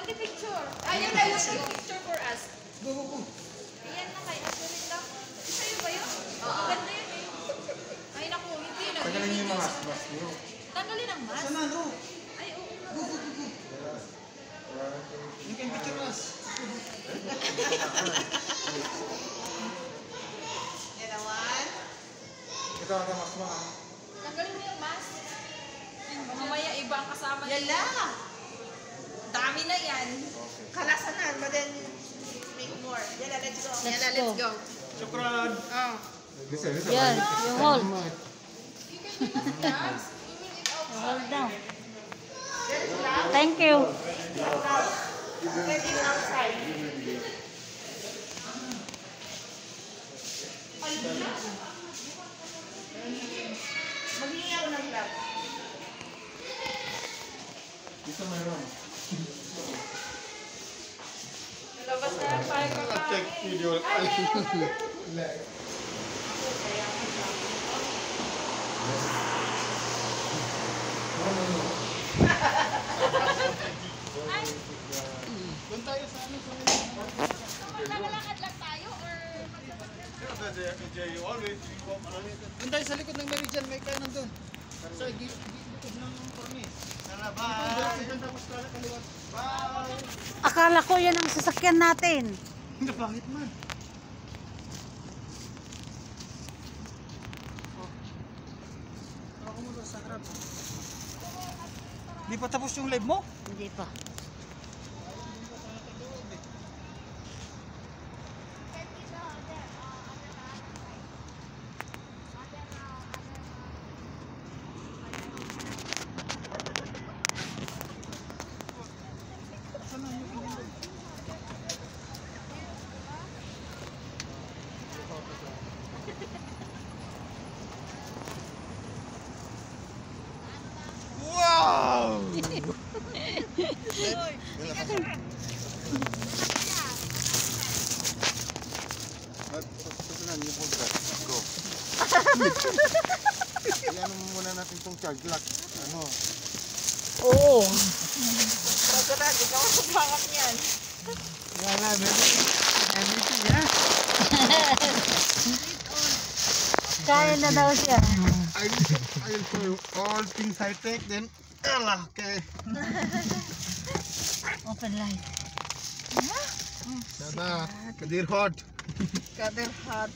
All the picture. Ayan na yung picture for us. Go, go, go. Ayan na kay Asulit lang. Sa'yo ba yun? Oo. Ganda yun eh. Ay naku, hindi na. Tanggalin niyo yung mga mask niyo. Tanggalin ang mask? Saan na, no? Ay, oo. Go, go, go, go. You can picture us. Yan naman. Ito ang mask mo, ha? Tanggalin mo yung mask. Mamaya iba ang kasama niya. Yala! Dami na yan. Kalasanan, but then make more. Yala, let's go. Yala, let's go. Shukran. Oh. Listen. Yan, yung hold. You can give us gloves. We will eat outside. Hold down. Thank you. Get you outside. Maghingi ako ng glove. Dito mayroon. Nalabas na yan, pahay ka pa. Check video. Doon tayo sa ano sa Naglalakad lang tayo or Doon tayo sa likod ng Meridian, may kaya nandun. Sa likod ng Corne. Bye! Tapos kaliwat. Bye! Akala ko yan ang sasakyan natin. Hindi pangit man. Ako mo doon sa harap. Di pa tapos yung live mo? Hindi pa. Wow! Go. Iyan mo muna natin itong charge lock. Ano? Oo. Pagkaran, ikaw ang pagkakap niyan. Wala, everything, ha? Kaya na daw siya. I'll show you all things I take, then, okay. Open light. Dada, Kadir hot. Kader hot.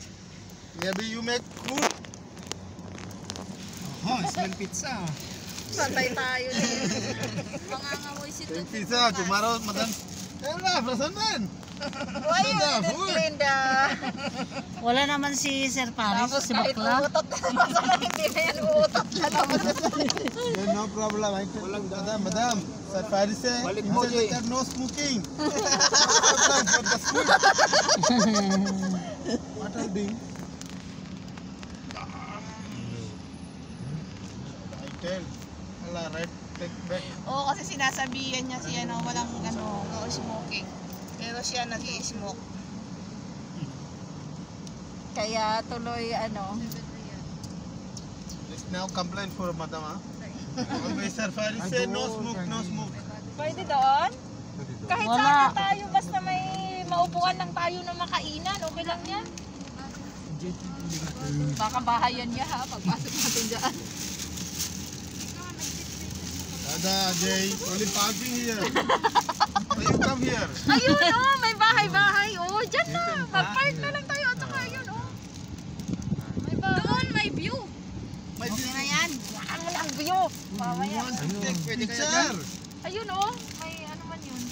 Maybe you make food. Oh, smell pizza. Santay tayo din. mangangamoy si Smell pizza, tomorrow, madam. Ella, present man. Uy, Linda. Wala naman si Sir Paris, Tapos si kahit Bakla. uutot na naman sana hindi na yan uutot na naman. Yeah, no problem. I tell madam, Sir Faris say, no smoking. No problem for the food. What are you doing? I tell. Allah, right, take back. Oo, kasi sinasabihan niya siya na walang no smoking. Pero siya nag-i-smoke. Kaya tuloy Let's now complain for madam, ha? Always Sir Faris say, no smoke, no smoke. Pwede doon? Kahit Wala. saan tayo, basta may maupuan lang tayo na makainan, okay lang yan. Baka bahayan niya ha, pagpasok natin dyan. Dada, Jay, only parking here. So you come here. Ayun may bahay-bahay. Dyan na. Mag-park na lang tayo. At saka ayun may bahay. Doon, may view. My Okay na yan. Yan mo lang view. Mamaya. take picture. Ayun may ano man yun.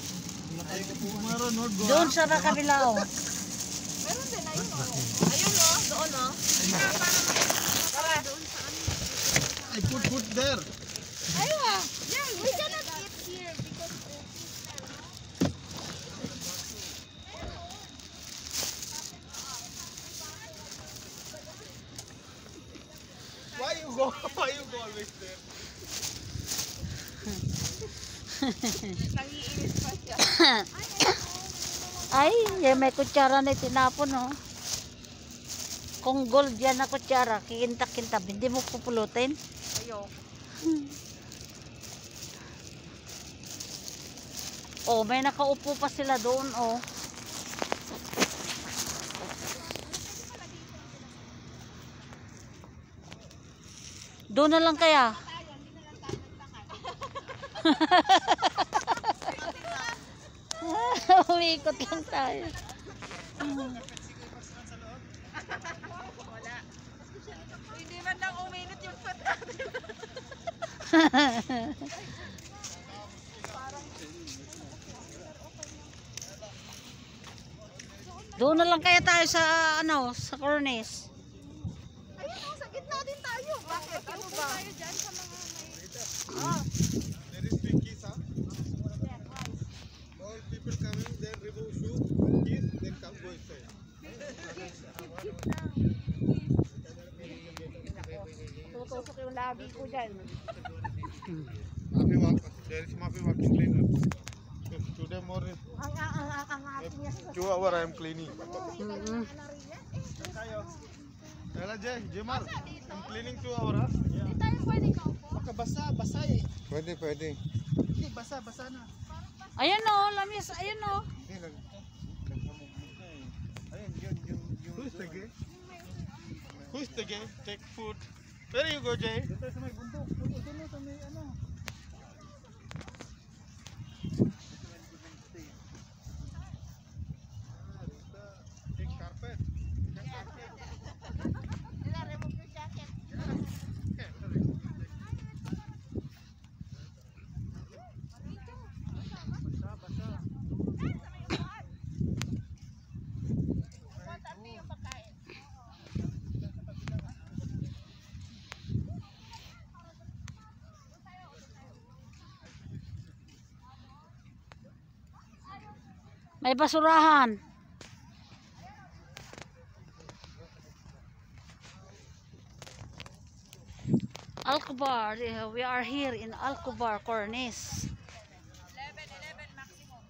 Tomorrow not go. Doon sa kabila. Meron din, ayun Ayun doon Tara. I put food there. Ayun yeah, we cannot eat here because Why you go? Why you go always there? nangiinis pa siya. Ay, yan may kutsara na tinapon, oh. Kung gold yan na kutsara, kikintak-kintab, hindi mo pupulutin. Ayoko. Oh, may nakaupo pa sila doon, oh. Doon na lang kaya. Umiikot lang tayo. Hindi man lang uminit yung foot natin. Doon na lang kaya tayo sa ano, sa cornice. Ayun o, sa gitna din tayo. Bakit? Ano ba? Tayo dyan sa mga There is big keys, huh? All people coming, then remove shoe, keys, then come go inside. tutusok yung labi ko dyan. Mafi walk, there is Mafi walking cleaner. Today morning, Ang ating niya sa 2 hours I am cleaning. Maria. Kaya Jay, Jemar, I'm cleaning 2 hours, huh? Hindi tayo pwede kaupo. Baka basa eh. Pwede. Hindi, basa na. Ayan oh, lamis, ayan oh. Who's the gay? Who's the gay? Take food. Where you go, Jay? Dito sa may bundok. Dito sa may ano. Take carpet. Remove your jacket. May basurahan. Alcobar, we are here in Alcobar Cornice. 11 maximum.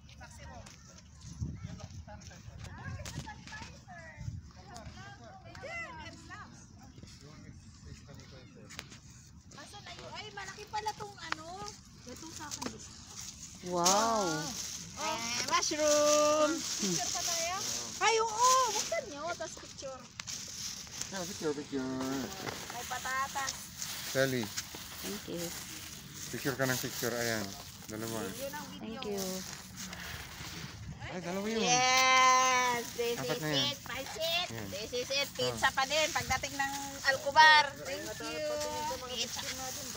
Asan na yun? Ay, malaki pala tong ano. Ito sa akin. Wow. Mushroom! Picture pa tayo? Ay, oo! Buksan nyo, tapos picture. Picture. May patatas. Sally, Thank you. picture ka ng picture. Ayan. Dalawa. Yun ang video. Thank you. Ay, dalawa yun. Yes! This Apat is na yan. it, pansit. Yan. This is it, pizza pa din. Pagdating ng Alcobar. Thank you. Pizza.